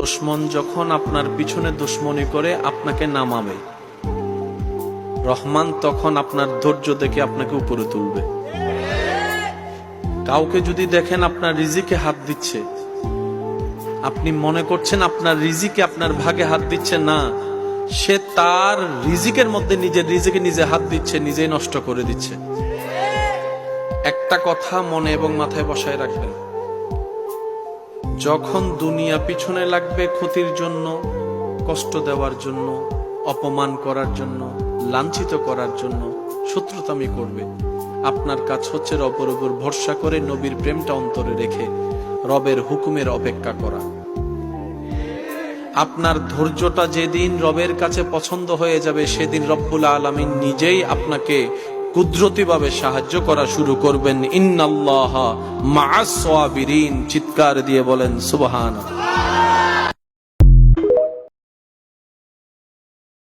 দুশমন যখন আপনার পিছনে দুশমনি করে আপনাকে নামাবে, রহমান তখন আপনার ধৈর্য দেখে আপনাকে উপরে তুলবে। কাউকে যদি দেখেন আপনার রিজিকে হাত দিচ্ছে, আপনি মনে করছেন আপনার রিজিকে আপনার ভাগে হাত দিচ্ছে, না, সে তার রিজিকের মধ্যে নিজের রিজিকে নিজে হাত দিচ্ছে, নিজেই নষ্ট করে দিচ্ছে। একটা কথা মনে এবং মাথায় বসায় রাখবেন, যখন দুনিয়া পিছনে লাগবে ক্ষতির জন্য, কষ্ট দেওয়ার জন্য, অপমান করার জন্য, লাঞ্ছিত করার জন্য, শত্রুতামি করবে, আপনার কাজ হচ্ছে রবের উপর ভরসা করে নবীর প্রেমটা অন্তরে রেখে রবের হুকুমের অপেক্ষা করা। আপনার ধৈর্যটা যেদিন রবের কাছে পছন্দ হয়ে যাবে, সেদিন রব্বুল আলামিন নিজেই আপনাকে কুদরতিভাবে সাহায্য করা শুরু করবেন। ইন্নাল্লাহা মা'আস সাবিরিন, চিৎকার দিয়ে বলেন সুবহানাল্লাহ।